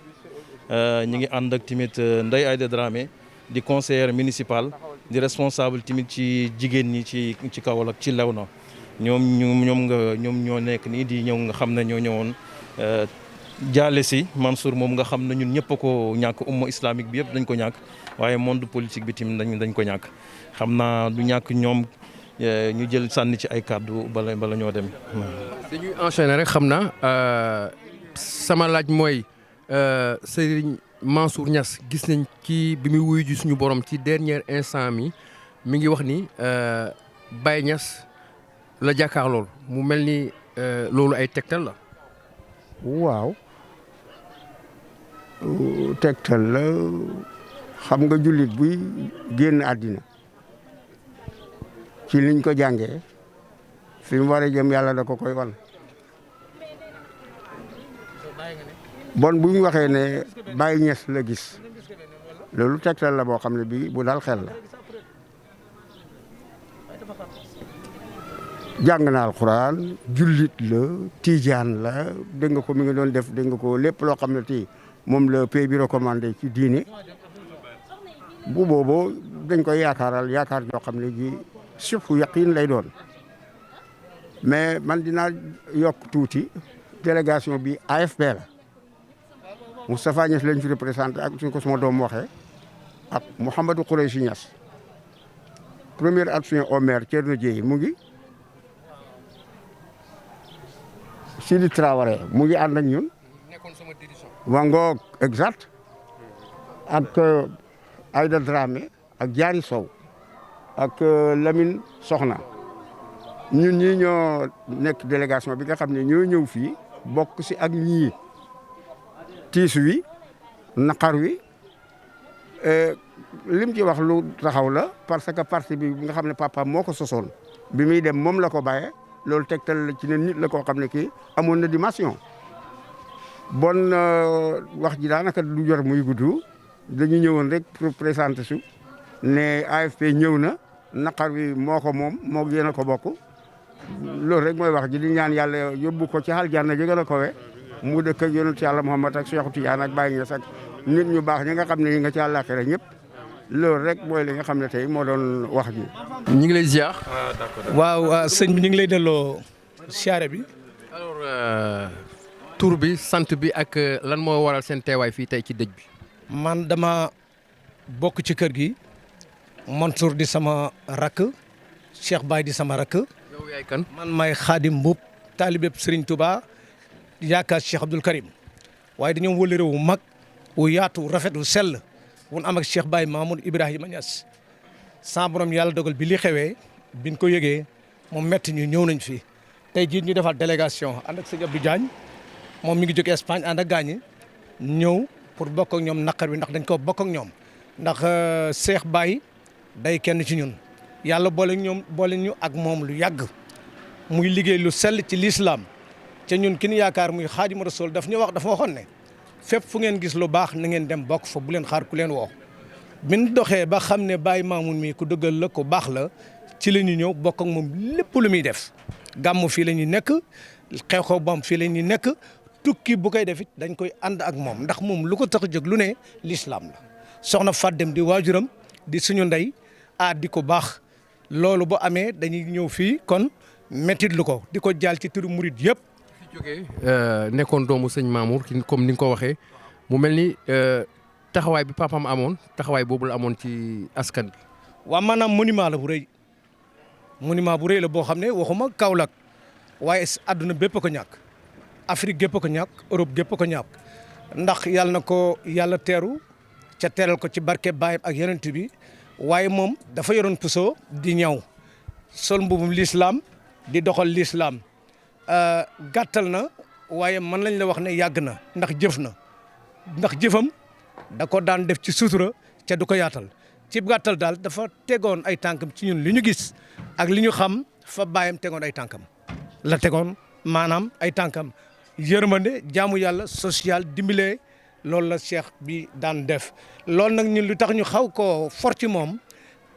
ñu ngi ànd ak tamit Ndeye Aïda Dramé di conseillère municipal di responsable tamit ci jigéen ñi ci Kaolack ci Léona ñoom ñoo nekk nii di ñëw nga xam ne ñoo ñëwoon jaale si Mansour moom nga xam ne ñun ñëpp a ko ñàkk umma islamique bi yëpp dañ ko ñàkk waaye monde politique bi tamit dañ ko ñàkk xam naa du ñàkk ñoom ñu jël sànni ci ay kàddu bala ñoo dem. dañuy enchaîner rek xam naa sama laaj mooy Serigne Mansour Niass gis nañ ci bi muy wuyu ji suñu borom ci dernier instant mi ngi wax ni Baye Niass la jàkkaar lool mu mel ni loolu ay tegtal la. waaw tegtal la xam nga jullit buy génn àddina ci liñ ko jàngee fi mu war a jëm yàlla da ko koy wan bon bu ñu waxee ne Baye Niass la gis loolu tegtal la boo xam ne bii bu dal xel la jàng na alxuraan jullit la tijaan la dégg nga ko mi ngi doon def dégg nga ko lépp loo xam ne tii moom la pays bi recommandé ci diine bu booboo dañ koy yaakaar joo xam ne ji surtout yaqin lay doon mais man dinaa yokk tuuti délégation bi AFP la Moustapha Niass lañ fi représenté ak suñ ko sama doom waxee ak Mouhamadou Khoureychi Niass premier adjoint au maire Thierno Dieye mu ngi Sidi Traoré mu ngi ànd ak ñun wangoog exact ak Aïda Dramé ak Diary Sow ak Lamine Soxna ñun ñii ñoo nekk délégation bi nga xam ne ñoo ñëw fii bokk si ak ñii tiis wi naqar wi lim ci wax lu taxaw la parce que parti bi nga xam ne papa moo ko sosoon bi muy dem moom la ko bàyyee loolu tegtal la ci ne nit la koo xam ne kii amoon na dimension bon wax ji daanaka du jor muy gudd dañu ñëwoon rek pour présenter su ne AFP ñëw na naqar wi moo ko moom moo yéen a ko bokk loolu rek mooy wax ji di ñaan yàlla yóbbu ko ci aljanna ji gën a kowe mu dëkk ak yonent yàlla Muhammad ak Cheikh Tidiane ak Baye Niass ak nit ñu baax ñi nga xam ne ñi nga ci àllaaxira ñëpp loolu rek mooy li nga xam ne tey moo doon wax ji. ñu ngi lay ziar. waaw sëñ bi ñu ngi lay delloo siyaare bi. alors tur bi sant bi ak lan moo waral seen teewaay fii tey ci dëj bi. man dama bokk ci kër gi Mansour di sama rakk Cheikh Baye di sama rakk. yow yaay kan. man may Xaadim Mbub taalibeb Serigne Touba yaakaar Cheikh Abdoul Karim waaye dañoo wële réew wu mag wu yaatu rafet wu sell wun am ak Cheikh Baye Mamoud Ibrahima Niass sa borom yàlla dogal bi li xewee biñ ko yëgee moom metti ñu ñëw nañ fi tey jii ñu defal délégation ànd ak sëñ Abdou Diagne moom mi ngi jóge Espagne ànd ak gaañi ñëw pour bokk ak ñoom naqar bi ndax dañ ko bokk ak ñoom ndax Cheikh Baye day kenn ci ñun yàlla boole ñu ak moom lu yàgg muy liggéey lu sell ci l'islam ca ñun ki ñu yaakaar muy Xaadimu Rasuul dafa waxoon ne fépp fu ngeen gis lu baax na ngeen dem bokk fa bu leen xaar ku leen woo bin doxee ba xam ne Baye Mamoun mi ku dëggal la ku baax la ci la ñu ñëw bokk ak moom lépp lu muy def gàmmu fii la ñuy nekk xew-xew bam fii la ñuy nekk tukki bu koy def it dañ koy ànd ak moom ndax moom lu ko tax a jóg lu ne l'islam la soxna Fadem di waajuram di suñu ndey di ko baax loolu bu amee dañuy ñëw fii kon métit lu ko di ko jaal ci turu murid yëpp. fi jógee nekkoon doomu sëñ Mamour comme ni nga ko waxee mu mel ni taxawaay bi papaam amoon taxawaay boobu la amoon ci askan bi. waaw maanaam monument la bu rëy la boo xam ne waxuma Kaolack waaye àdduna bépp ko ñàkk Afrique gépp ko ñàkk Europe gépp ko ñàkk ndax yàlla na ko yàlla teeru ca teeral ko ci barke baayam ak yonent bi waaye moom dafa yoroon puso di ñaw sol mbubum l'islam di doxal l'islam gàttal na waaye mën lañ la wax ne yàgg na ndax jëfam da ko daan def ci sutura ca du ko yaatal ci gàttal daal dafa tegoon ay tànkam ci ñun li ñu gis ak li ñu xam fa baayam tegoon ay tànkam la tegoon maanaam ay tànkam yërmande jaamu yàlla social dimbale loolu la cheikh bi daan def loolu nag ñun lu tax ñu xaw koo for ci moom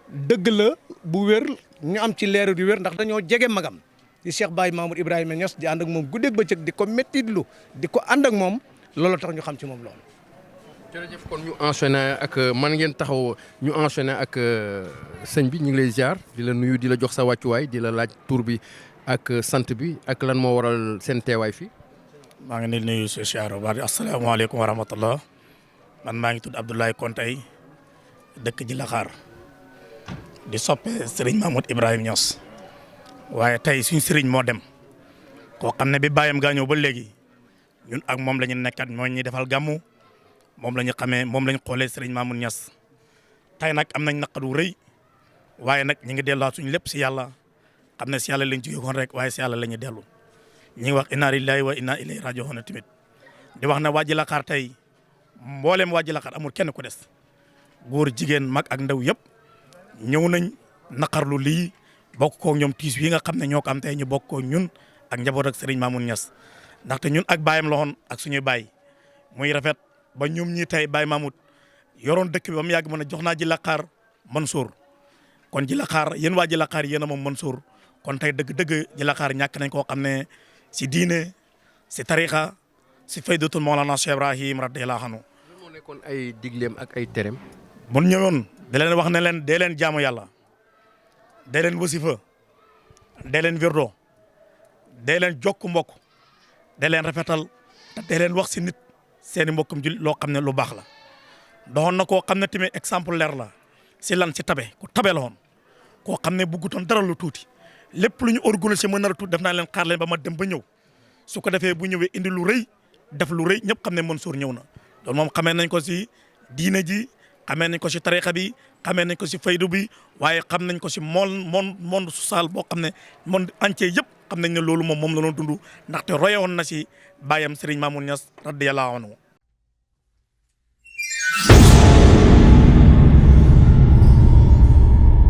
dëgg la bu wér ñu am ci leeru di wér ndax dañoo jege magam di Cheikh Baye Mamoud Ibrahima Niass di ànd ak moom guddeeg bëccëg di ko méttitlu di ko ànd ak moom loolu tax ñu xam ci moom loolu. jërëjëf kon ñu enchaîné ak man ngeen taxaw ñu enchaîné ak sëñ bi ñu ngi lay ziar di la nuyu di la jox sa wàccuwaay di la laaj tur bi ak sant bi ak lan moo waral seen teewaay fii. maa ngi leen di nuyu si ziar bu baax asalaamaaleykum wa rahmatullah man maa ngi tudd Abdoulaye Kontey dëkk ji Laxaar di soppe Serigne Mamoud Ibrahima Niass waaye tey suñu Serigne moo dem koo xam ne bi bàyyam gaañoo ba léegi ñun ak moom la ñu nekkat moo ñuy defal gàmmu moom la ñu xamee moom la ñu xoolee Serigne Mamoud Niass tey nag am nañ naqadu rëy waaye nag ñu ngi delluwaat suñu lépp si yàlla xam ne si yàlla lañ jógee woon rek waaye si yàlla la ñu dellu ñu ngi wax inna lillahi wa inna ilayhi raji'un tamit di wax ne waa Jilaxaar tey mboolem waa Jilaxaar amul kenn ku des góor jigéen mag ak ndaw yëpp ñëw nañ naqarlu lii bokk koog ñoom tiis wi nga xam ne ñoo ko am tey ñu bokk koog ñun ak njaboot ak Serigne Mamoud Niass ndaxte ñun ak baayam la woon ak suñuy baay muy rafet ba ñoom ñii tey Baye Mamoud yoroon dëkk bi ba mu yàgg mën a jox naa Jilaxaar Mansour kon Jilaxaar yéen waa Jilaxaar yéen a moom Mansour kon tey dëgg-dëgg Jilaxaar ñàkk nañ koo xam ne si diine si tarixa si faydatul Mawlana Cheikh Ibrahim radiyallahu anhu moo nekkoon ay digleem ak ay terem. mun ñëwoon da leen wax ne leen dee leen jaamu yàlla dee leen wasifa dee leen wirdo dee leen jokk mbokk dee leen rafetal te dee leen wax si nit seeni mbokkum jullit loo xam ne lu baax la doxoon na koo xam ne tamit exemple leer la si lan si tabe ku tabe la woon koo xam ne buggutoon dara lu tuuti lépp lu ñu organisé mën na la tuuti def naa leen xaar leen ba ma dem ba ñëw su ko defee bu ñëwee indi lu rëy def lu rëy ñëpp xam ne Mansour ñëw na loolu moom xamee nañ ko si diine ji xamee nañ ko si tarixa bi xamee nañ ko si faydu bi waaye xam nañ ko si monde social boo xam ne monde entier yëpp xam nañ ne loolu moom la doon dund ndaxte royoon na si bàyyam Serigne Mamoune Niass radiyallahu anhu